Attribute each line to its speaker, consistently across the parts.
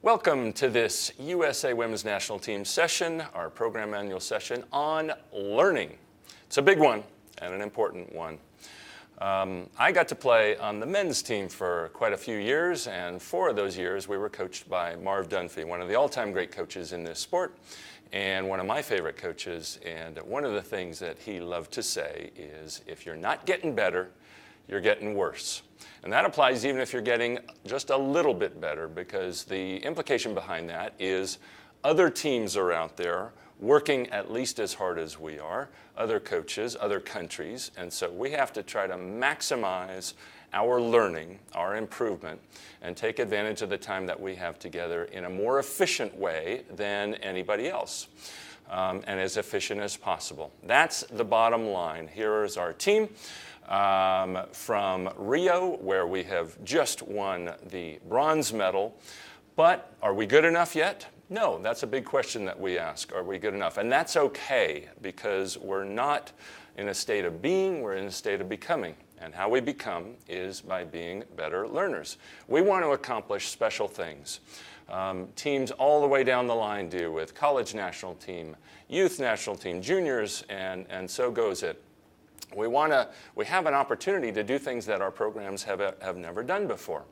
Speaker 1: Welcome to this USA Women's National Team session, our program annual session on learning. It's a big one and an important one. I got to play on the men's team for quite a few years, and 4 of those years we were coached by Marv Dunphy, one of the all-time great coaches in this sport, and one of my favorite coaches. And one of the things that he loved to say is, if you're not getting better, you're getting worse. And that applies even if you're getting just a little bit better, because the implication behind that is other teams are out there working at least as hard as we are, other coaches, other countries, and so we have to try to maximize our learning, our improvement, and take advantage of the time that we have together in a more efficient way than anybody else, and as efficient as possible. That's the bottom line. Here is our team. From Rio, where we have just won the bronze medal. But are we good enough yet? No, that's a big question that we ask. Are we good enough? And that's okay, because we're not in a state of being, we're in a state of becoming. And how we become is by being better learners. We want to accomplish special things. Teams all the way down the line do, with college national team, youth national team, juniors, and so goes it. We have an opportunity to do things that our programs have never done before.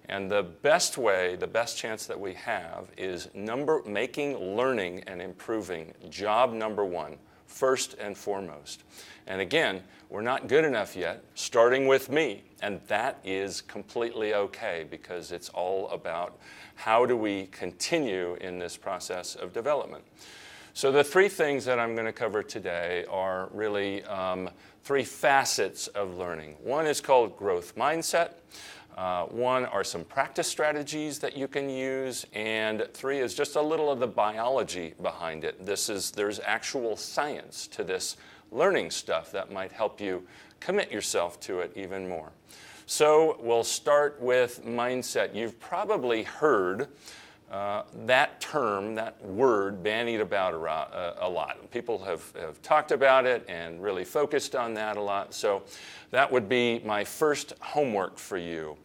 Speaker 1: And the best way, the best chance that we have is making learning and improving job number one, first and foremost. And again, we're not good enough yet, starting with me. And that is completely okay, because it's all about how do we continue in this process of development. So the 3 things that I'm going to cover today are really 3 facets of learning. One is called growth mindset. 1 are some practice strategies that you can use, and 3 is just a little of the biology behind it. There's actual science to this learning stuff that might help you commit yourself to it even more. So we'll start with mindset. You've probably heard that term, that word, bandied about a lot. People have talked about it and really focused on that a lot. So that would be my first homework for you,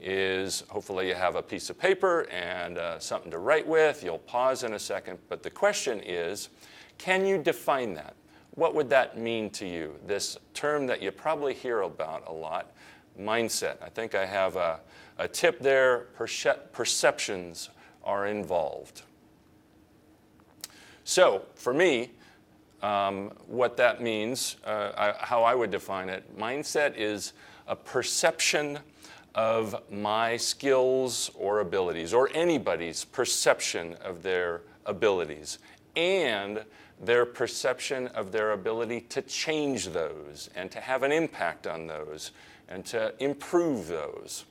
Speaker 1: is hopefully you have a piece of paper and something to write with. You'll pause in a second. But the question is, can you define that? What would that mean to you? This term that you probably hear about a lot, mindset. I think I have a tip there. Perceptions are involved. So for me, what that means, how I would define it, mindset is a perception of my skills or abilities, or anybody's perception of their abilities, and their perception of their ability to change those and to have an impact on those and to improve those.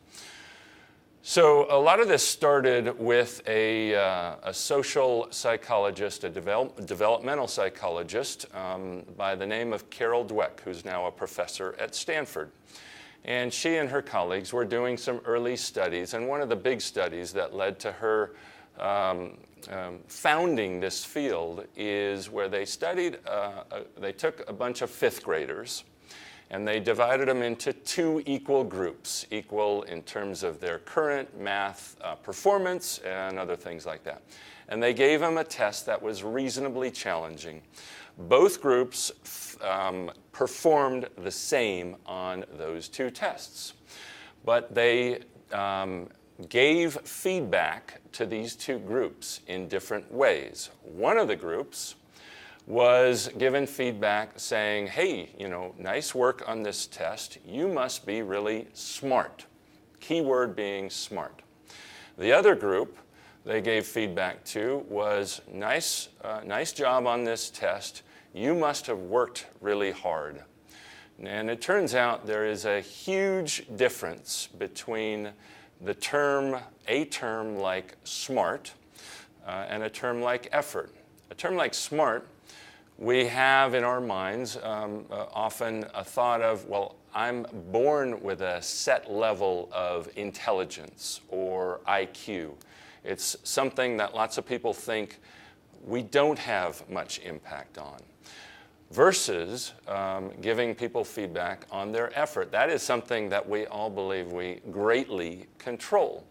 Speaker 1: So a lot of this started with a social psychologist, a developmental psychologist by the name of Carol Dweck, who's now a professor at Stanford. And she and her colleagues were doing some early studies, and one of the big studies that led to her founding this field is where they studied, they took a bunch of 5th graders, and they divided them into 2 equal groups, equal in terms of their current math performance and other things like that. And they gave them a test that was reasonably challenging. Both groups performed the same on those 2 tests. But they gave feedback to these 2 groups in different ways. One of the groups was given feedback saying, hey, nice work on this test. You must be really smart. Keyword being smart. The other group they gave feedback to was, nice job on this test. You must have worked really hard. And it turns out there is a huge difference between a term like smart and a term like effort. A term like smart, we have in our minds often a thought of, well, I'm born with a set level of intelligence or IQ. It's something that lots of people think we don't have much impact on. Versus giving people feedback on their effort. That is something that we all believe we greatly control.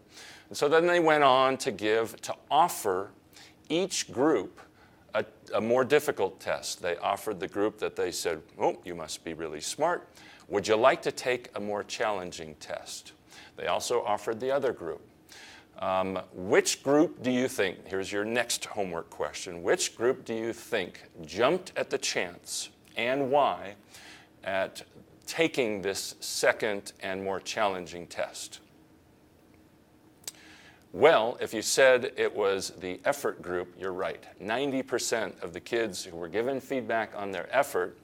Speaker 1: And so then they went on to offer each group a more difficult test. They offered the group that they said, oh, you must be really smart. Would you like to take a more challenging test? They also offered the other group. Which group do you think, here's your next homework question, which group do you think jumped at the chance, and why, at taking this second and more challenging test? Well, if you said it was the effort group, you're right. 90% of the kids who were given feedback on their effort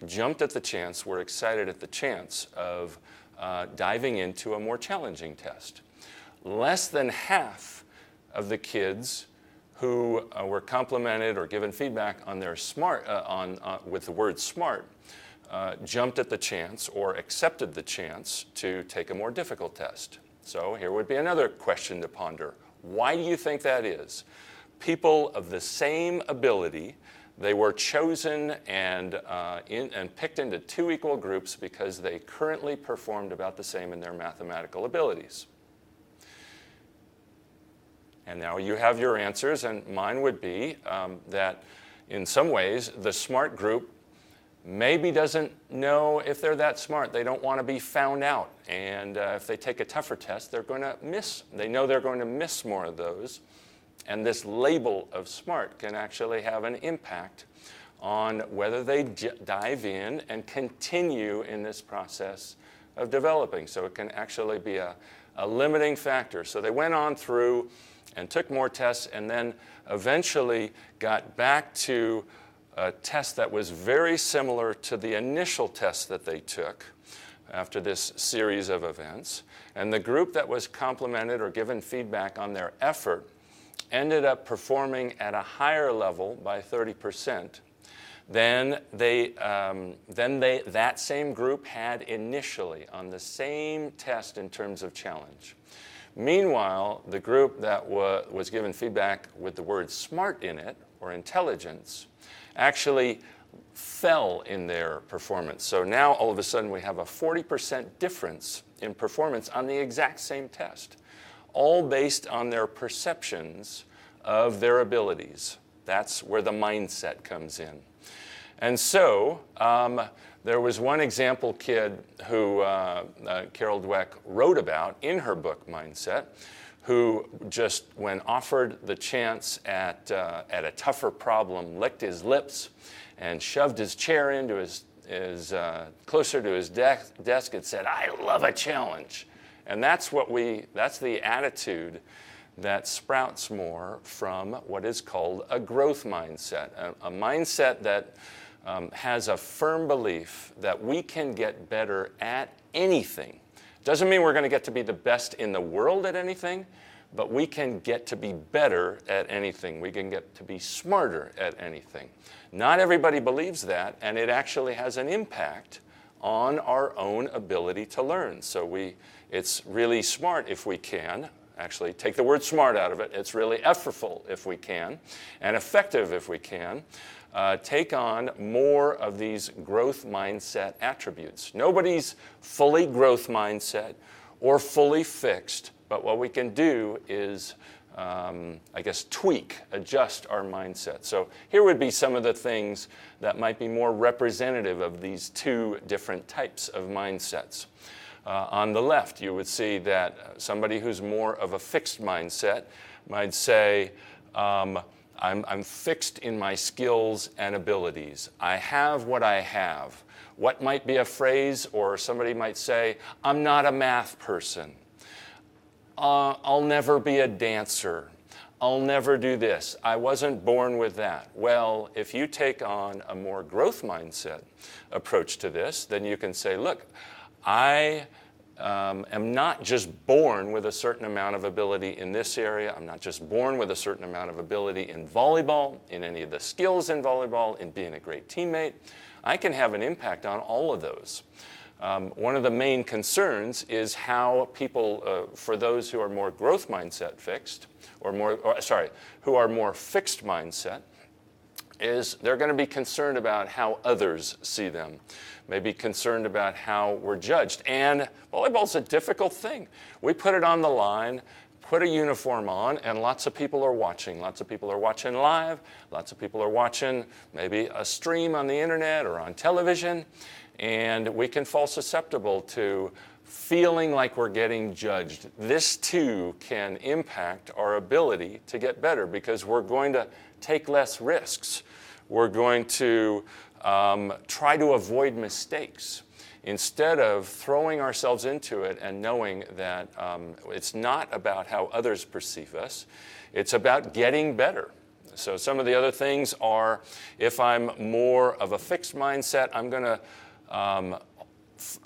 Speaker 1: jumped at the chance, were excited at the chance of diving into a more challenging test. Less than half of the kids who were complimented or given feedback on their smart, with the word smart, jumped at the chance or accepted the chance to take a more difficult test. So here would be another question to ponder. Why do you think that is? People of the same ability, they were chosen and picked into two equal groups because they currently performed about the same in their mathematical abilities. And now you have your answers, and mine would be that in some ways the smart group maybe doesn't know if they're that smart. They don't want to be found out. And if they take a tougher test, they're going to miss. They know they're going to miss more of those. And this label of smart can actually have an impact on whether they dive in and continue in this process of developing. So it can actually be a limiting factor. So they went on through and took more tests and then eventually got back to a test that was very similar to the initial test that they took after this series of events. And the group that was complimented or given feedback on their effort ended up performing at a higher level by 30% than that same group had initially on the same test in terms of challenge. Meanwhile, the group that was given feedback with the word smart in it, or intelligence, actually fell in their performance. So now all of a sudden we have a 40% difference in performance on the exact same test, all based on their perceptions of their abilities. That's where the mindset comes in. And so there was one example kid who Carol Dweck wrote about in her book, Mindset, who just, when offered the chance at a tougher problem, licked his lips and shoved his chair into his closer to his desk and said, "I love a challenge." And that's the attitude that sprouts more from what is called a growth mindset, a mindset that has a firm belief that we can get better at anything. Doesn't mean we're going to get to be the best in the world at anything, but we can get to be better at anything. We can get to be smarter at anything. Not everybody believes that, and it actually has an impact on our own ability to learn. So it's really smart if we can. Actually, take the word smart out of it. It's really effortful if we can, and effective if we can. Take on more of these growth mindset attributes. Nobody's fully growth mindset or fully fixed, but what we can do is, adjust our mindset. So here would be some of the things that might be more representative of these two different types of mindsets. On the left, you would see that somebody who's more of a fixed mindset might say, I'm fixed in my skills and abilities. I have what I have. What might be a phrase, or somebody might say, I'm not a math person. I'll never be a dancer. I'll never do this. I wasn't born with that. Well, if you take on a more growth mindset approach to this, then you can say, look, I am not just born with a certain amount of ability in this area. I'm not just born with a certain amount of ability in volleyball, in any of the skills in volleyball, in being a great teammate. I can have an impact on all of those. One of the main concerns is how people, for those who are more growth mindset fixed, who are more fixed mindset, is they're going to be concerned about how others see them, maybe concerned about how we're judged. And volleyball's a difficult thing. We put it on the line put a uniform on, and lots of people are watching. Lots of people are watching live. Lots of people are watching maybe a stream on the internet or on television, and we can fall susceptible to feeling like we're getting judged. This too can impact our ability to get better because we're going to take less risks. We're going to try to avoid mistakes instead of throwing ourselves into it and knowing that it's not about how others perceive us, it's about getting better. So some of the other things are, if I'm more of a fixed mindset, I'm going to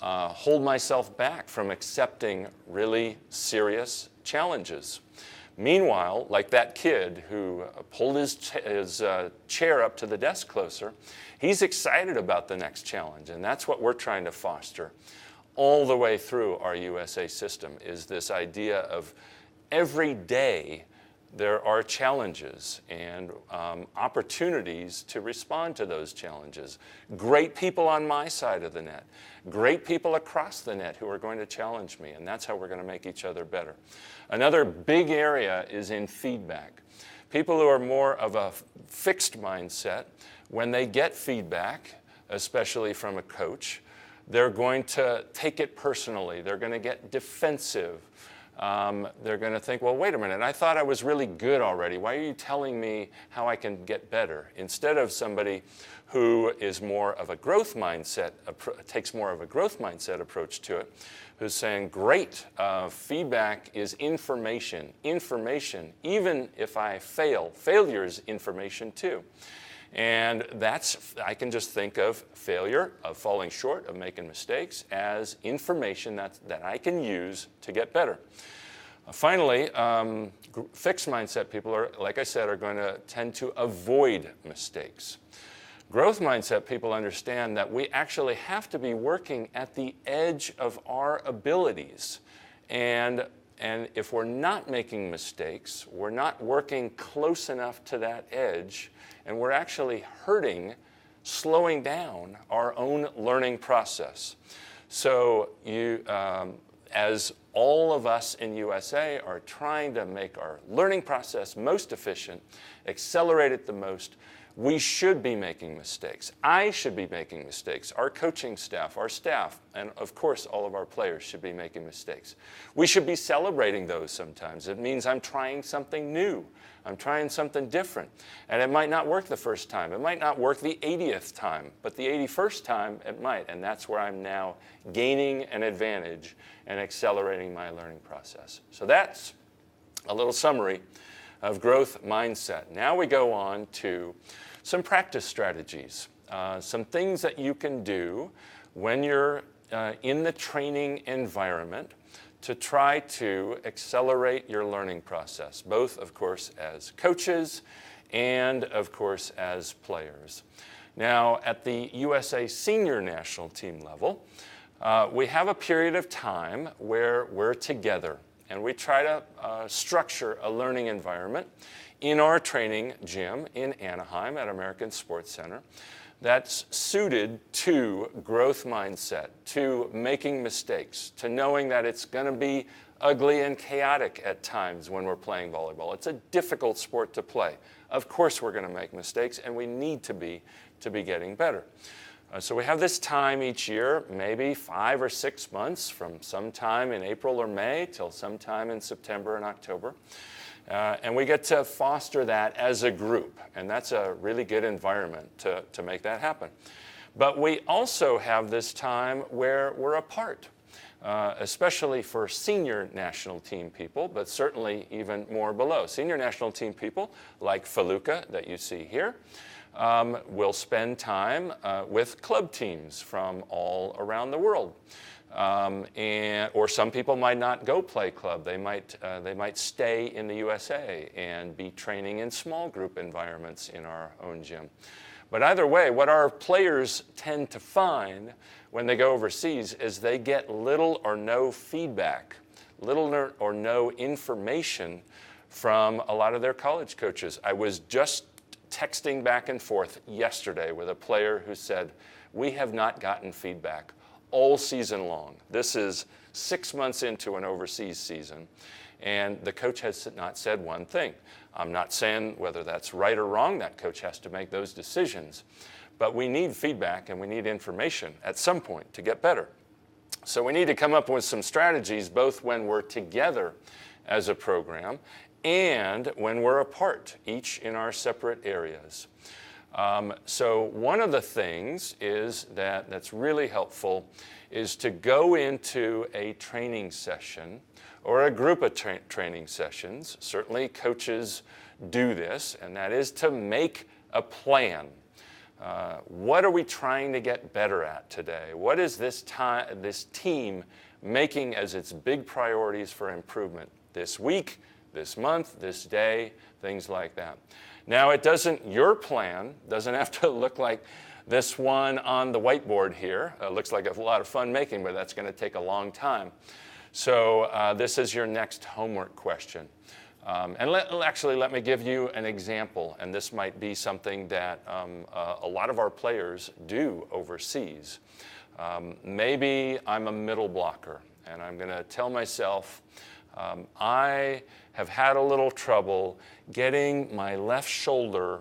Speaker 1: hold myself back from accepting really serious challenges. Meanwhile, like that kid who pulled his chair up to the desk closer, he's excited about the next challenge, and that's what we're trying to foster all the way through our USA system, is this idea of every day there are challenges and opportunities to respond to those challenges. Great people on my side of the net, great people across the net who are going to challenge me, and that's how we're going to make each other better. Another big area is in feedback. People who are more of a fixed mindset, when they get feedback, especially from a coach, they're going to take it personally. They're going to get defensive. They're going to think, well, wait a minute, I thought I was really good already. Why are you telling me how I can get better? Instead of somebody who is more of a growth mindset, takes more of a growth mindset approach to it, who's saying, great, feedback is information. Information, even if I fail, failure is information too. And I can just think of failure, of falling short, of making mistakes, as information that I can use to get better. Finally, fixed mindset people are, like I said, are going to tend to avoid mistakes. Growth mindset people understand that we actually have to be working at the edge of our abilities. And if we're not making mistakes, we're not working close enough to that edge, and we're actually slowing down our own learning process. So as all of us in USA are trying to make our learning process most efficient, accelerate it the most, we should be making mistakes. I should be making mistakes. Our coaching staff, our staff, and of course all of our players should be making mistakes. We should be celebrating those sometimes. It means I'm trying something new. I'm trying something different. And it might not work the first time. It might not work the 80th time, but the 81st time it might. And that's where I'm now gaining an advantage and accelerating my learning process. So that's a little summary of growth mindset. Now we go on to some practice strategies, some things that you can do when you're in the training environment to try to accelerate your learning process, both, of course, as coaches and, of course, as players. Now, at the USA Senior National Team level, we have a period of time where we're together, and we try to structure a learning environment in our training gym in Anaheim at American Sports Center that's suited to growth mindset, to making mistakes, to knowing that it's going to be ugly and chaotic at times when we're playing volleyball. It's a difficult sport to play. Of course we're going to make mistakes, and we need to be getting better. So we have this time each year, maybe 5 or 6 months, from sometime in April or May till sometime in September and October. And we get to foster that as a group, and that's a really good environment to make that happen. But we also have this time where we're apart, especially for senior national team people, but certainly even more below. Senior national team people, like Feluca that you see here, will spend time with club teams from all around the world. Or some people might not go play club. They might stay in the USA and be training in small group environments in our own gym. But either way, what our players tend to find when they go overseas is they get little or no feedback, little or no information from a lot of their college coaches. I was just texting back and forth yesterday with a player who said, we have not gotten feedback all season long. This is 6 months into an overseas season, and the coach has not said one thing. I'm not saying whether that's right or wrong. That coach has to make those decisions. But we need feedback and we need information at some point to get better. So we need to come up with some strategies both when we're together as a program and when we're apart, each in our separate areas. So one of the things is that's really helpful is to go into a training session or a group of training sessions. Certainly coaches do this, and that is to make a plan. What are we trying to get better at today? What is this team making as its big priorities for improvement this week, this month, this day, things like that. Now, your plan doesn't have to look like this one on the whiteboard here. It looks like a lot of fun making, but that's going to take a long time. So this is your next homework question. And let me give you an example, and this might be something that a lot of our players do overseas. Maybe I'm a middle blocker, and I'm going to tell myself, I have had a little trouble getting my left shoulder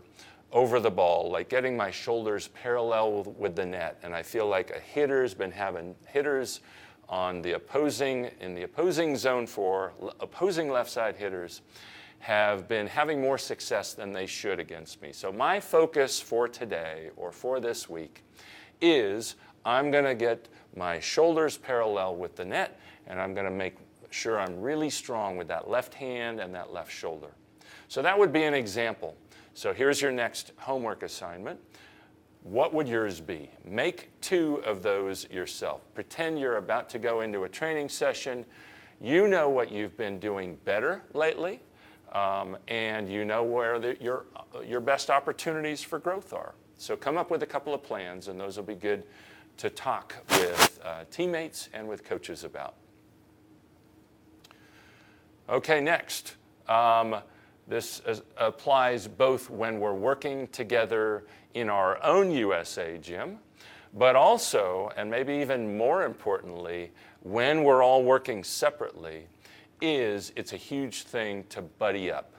Speaker 1: over the ball, like getting my shoulders parallel with the net, and I feel like a hitter's been having hitters in the opposing zone for opposing left side hitters have been having more success than they should against me. So my focus for today or for this week is I'm going to get my shoulders parallel with the net, and I'm going to make sure I'm really strong with that left hand and that left shoulder. So that would be an example. So here's your next homework assignment. What would yours be? Make 2 of those yourself. Pretend you're about to go into a training session. You know what you've been doing better lately, and you know where your best opportunities for growth are. So come up with a couple of plans, and those will be good to talk with teammates and with coaches about. Okay, next. This applies both when we're working together in our own USA gym, but also, and maybe even more importantly, when we're all working separately, it's a huge thing to buddy up.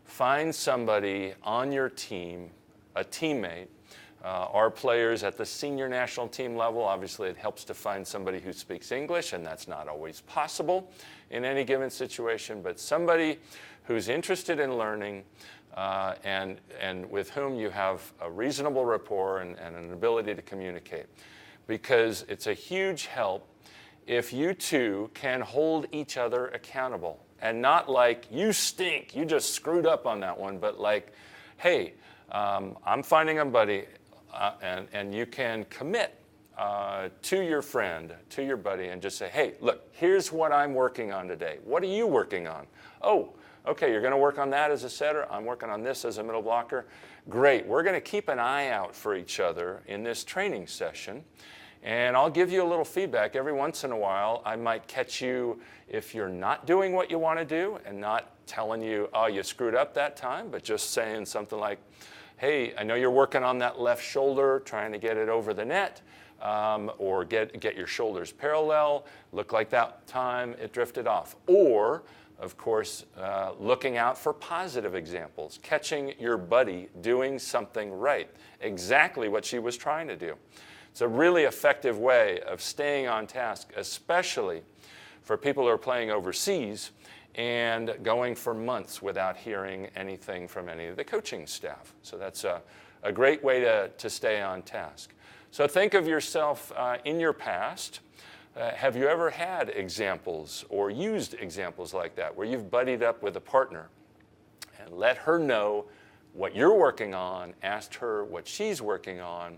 Speaker 1: Find somebody on your team, a teammate. Our players at the senior national team level, obviously it helps to find somebody who speaks English, and that's not always possible in any given situation, but somebody who's interested in learning and with whom you have a reasonable rapport and an ability to communicate. Because it's a huge help if you two can hold each other accountable. And not like, you stink, you just screwed up on that one, but like, hey, I'm finding a buddy, and you can commit to your friend, to your buddy, and just say, hey, look, here's what I'm working on today. What are you working on? Oh, okay, you're going to work on that as a setter. I'm working on this as a middle blocker. Great. We're going to keep an eye out for each other in this training session. And I'll give you a little feedback. Every once in a while, I might catch you if you're not doing what you want to do and not telling you, oh, you screwed up that time, but just saying something like, hey, I know you're working on that left shoulder, trying to get it over the net, or get your shoulders parallel. Look like that time it drifted off. Or, of course, looking out for positive examples, catching your buddy doing something right, exactly what she was trying to do. It's a really effective way of staying on task, especially for people who are playing overseas and going for months without hearing anything from any of the coaching staff. So that's a great way to stay on task. So think of yourself in your past. Have you ever had examples or used examples like that where you've buddied up with a partner and let her know what you're working on, asked her what she's working on,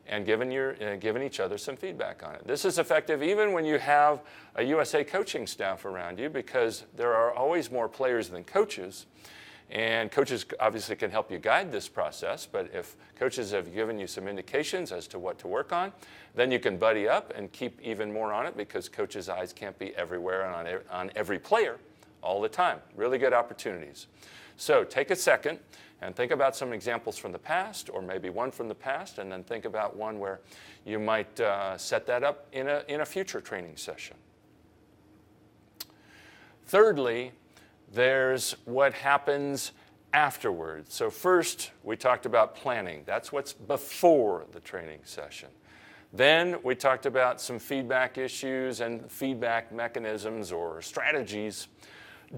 Speaker 1: and given each other some feedback on it? This is effective even when you have a USA coaching staff around you, because there are always more players than coaches. And coaches obviously can help you guide this process, but if coaches have given you some indications as to what to work on, then you can buddy up and keep even more on it, because coaches' eyes can't be everywhere and on every player all the time. Really good opportunities. So take a second and think about some examples from the past, or maybe one from the past, and then think about one where you might set that up in a future training session. Thirdly, There's what happens afterwards. So first, we talked about planning. That's what's before the training session. Then we talked about some feedback issues and feedback mechanisms or strategies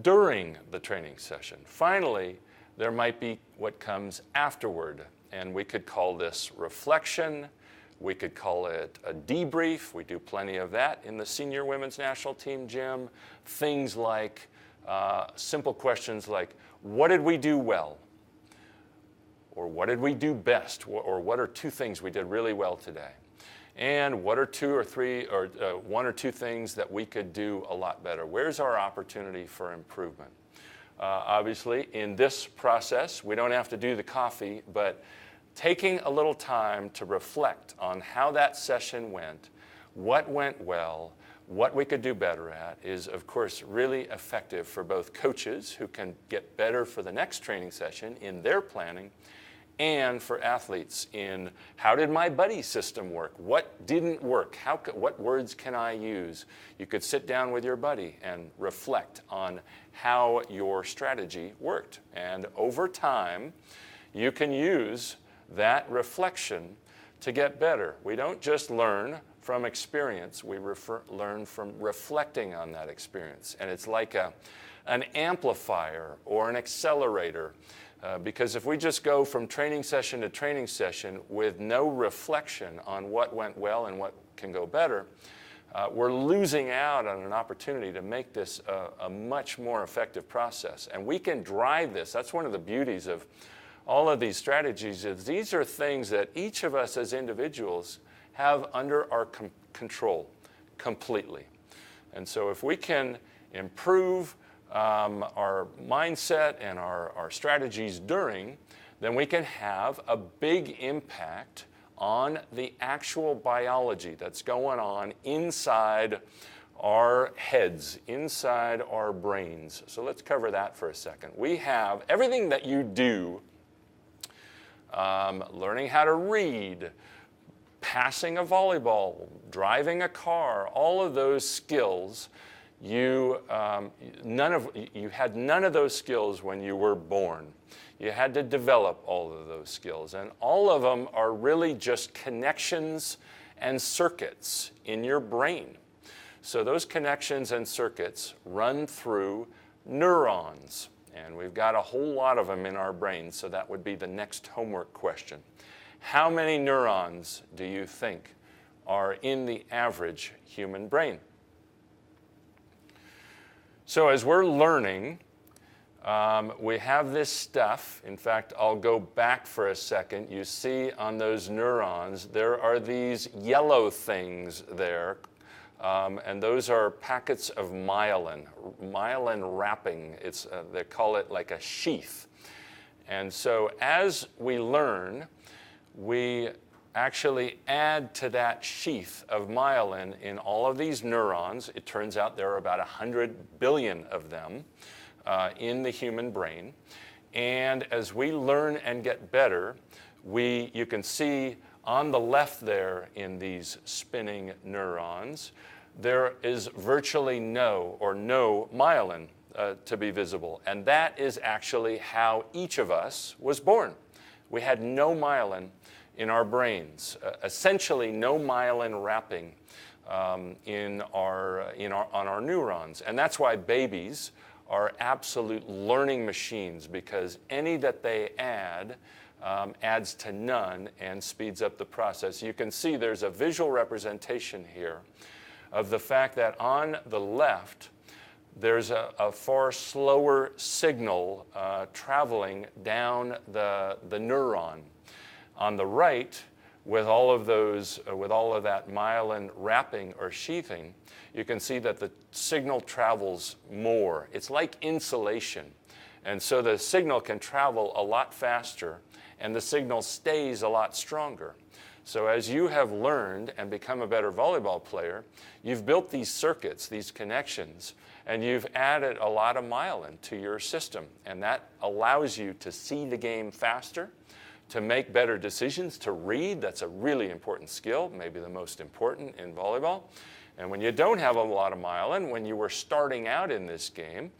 Speaker 1: during the training session. Finally, there might be what comes afterward, and we could call this reflection. We could call it a debrief. We do plenty of that in the senior women's national team gym. Things like simple questions like, what did we do well? Or what did we do best? Or what are two things we did really well today? And what are two or three, or one or two things that we could do a lot better? Where's our opportunity for improvement? Obviously, in this process, we don't have to do the coffee, but taking a little time to reflect on how that session went, what went well, what we could do better at is, of course, really effective for both coaches who can get better for the next training session in their planning, and for athletes in how did my buddy system work? What didn't work? What words can I use? You could sit down with your buddy and reflect on how your strategy worked. And over time, you can use that reflection to get better. We don't just learn from experience, we learn from reflecting on that experience. And it's like an amplifier or an accelerator. Because if we just go from training session to training session with no reflection on what went well and what can go better, we're losing out on an opportunity to make this a much more effective process. And we can drive this. That's one of the beauties of all of these strategies, is these are things that each of us as individuals have under our control completely. And so if we can improve our mindset and our strategies during, then we can have a big impact on the actual biology that's going on inside our heads, inside our brains. So let's cover that for a second. We have everything that you do, learning how to read, passing a volleyball, driving a car, all of those skills. You had none of those skills when you were born. You had to develop all of those skills, and all of them are really just connections and circuits in your brain. So those connections and circuits run through neurons, and we've got a whole lot of them in our brains, so that would be the next homework question. How many neurons do you think are in the average human brain? So as we're learning, we have this stuff. In fact, I'll go back for a second. You see on those neurons, there are these yellow things there, and those are packets of myelin wrapping. They call it like a sheath. And so as we learn, we actually add to that sheath of myelin in all of these neurons. It turns out there are about 100 billion of them in the human brain. And as we learn and get better, you can see on the left there in these spinning neurons, there is virtually no myelin to be visible. And that is actually how each of us was born. We had no myelin in our brains, essentially no myelin wrapping on our neurons. And that's why babies are absolute learning machines, because any that they add adds to none and speeds up the process. You can see there's a visual representation here of the fact that on the left, there's a far slower signal traveling down the neuron. On the right, with all of that myelin wrapping or sheathing, you can see that the signal travels more. It's like insulation. And so the signal can travel a lot faster, and the signal stays a lot stronger. So as you have learned and become a better volleyball player, you've built these circuits, these connections, and you've added a lot of myelin to your system. And that allows you to see the game faster, to make better decisions, to read. That's a really important skill, maybe the most important in volleyball. And when you don't have a lot of myelin, when you were starting out in this game,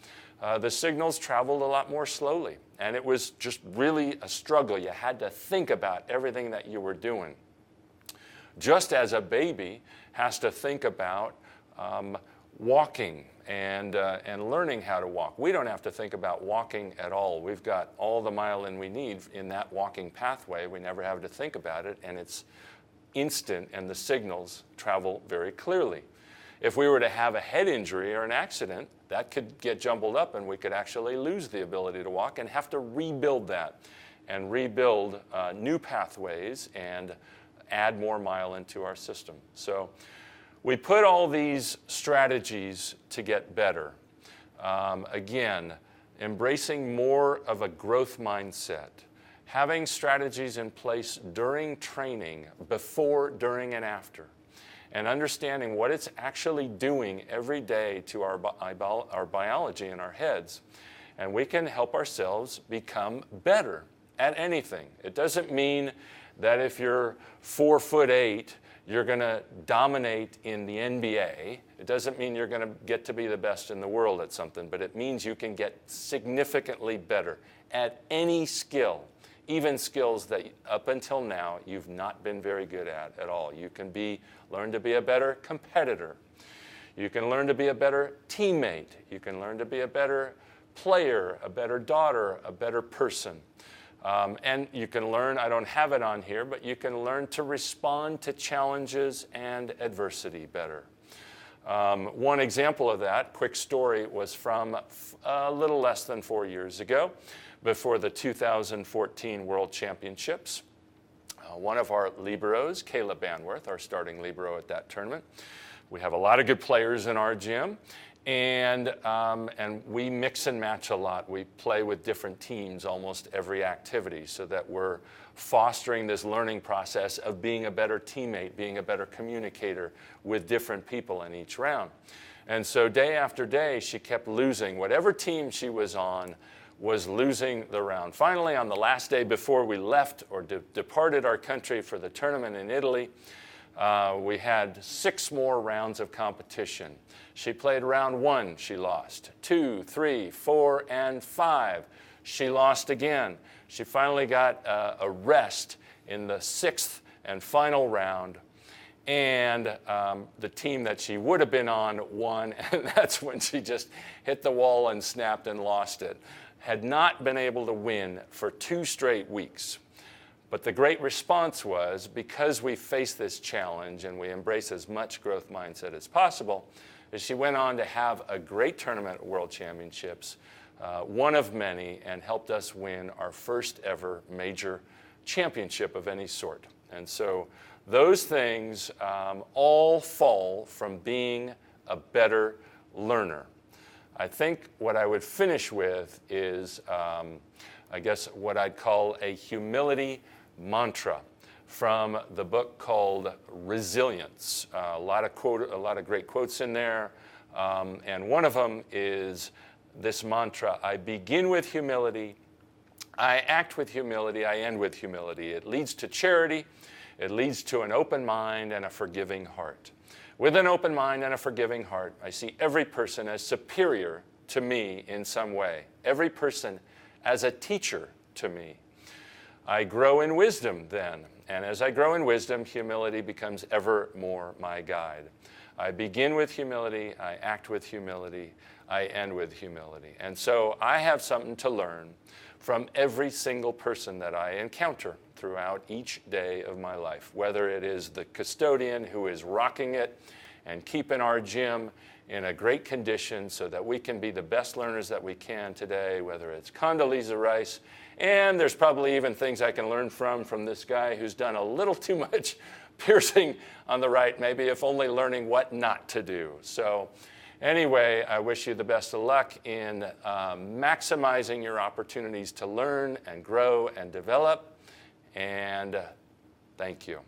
Speaker 1: the signals traveled a lot more slowly. And it was just really a struggle. You had to think about everything that you were doing. Just as a baby has to think about walking and learning how to walk. We don't have to think about walking at all. We've got all the myelin we need in that walking pathway. We never have to think about it, and it's instant, and the signals travel very clearly. If we were to have a head injury or an accident, that could get jumbled up and we could actually lose the ability to walk and have to rebuild that and rebuild new pathways and add more myelin to our system. So we put all these strategies to get better. Again, embracing more of a growth mindset, having strategies in place during training, before, during, and after, and understanding what it's actually doing every day to our biology in our heads. And we can help ourselves become better at anything. It doesn't mean that if you're 4'8", you're going to dominate in the NBA. It doesn't mean you're going to get to be the best in the world at something, but it means you can get significantly better at any skill, even skills that up until now you've not been very good at all. You can learn to be a better competitor. You can learn to be a better teammate. You can learn to be a better player, a better daughter, a better person. And you can learn, I don't have it on here, but you can learn to respond to challenges and adversity better. One example of that, quick story, was from a little less than 4 years ago, before the 2014 World Championships. One of our liberos, Kayla Banworth, our starting libero at that tournament. We have a lot of good players in our gym, and we mix and match a lot. We play with different teams almost every activity so that we're fostering this learning process of being a better teammate, being a better communicator with different people in each round. And so day after day, she kept losing. Whatever team she was on was losing the round. Finally, on the last day before we left or departed our country for the tournament in Italy, we had 6 more rounds of competition. She played round 1, she lost. 2, 3, 4, and 5, she lost again. She finally got a rest in the 6th and final round, and the team that she would have been on won, and that's when she just hit the wall and snapped and lost it. Had not been able to win for 2 straight weeks. But the great response was, because we face this challenge and we embrace as much growth mindset as possible, is she went on to have a great tournament at World Championships, one of many, and helped us win our first ever major championship of any sort. And so those things all fall from being a better learner. I think what I would finish with is, I guess, what I'd call a humility mantra from the book called Resilience. A lot of great quotes in there, and one of them is this mantra: I begin with humility, I act with humility, I end with humility. It leads to charity, it leads to an open mind and a forgiving heart. With an open mind and a forgiving heart, I see every person as superior to me in some way, every person as a teacher to me. I grow in wisdom then, and as I grow in wisdom, humility becomes ever more my guide. I begin with humility, I act with humility, I end with humility. And so I have something to learn from every single person that I encounter throughout each day of my life, whether it is the custodian who is rocking it and keeping our gym in a great condition so that we can be the best learners that we can today, whether it's Condoleezza Rice, and there's probably even things I can learn from this guy who's done a little too much piercing on the right, maybe if only learning what not to do. So anyway, I wish you the best of luck in maximizing your opportunities to learn and grow and develop, and thank you.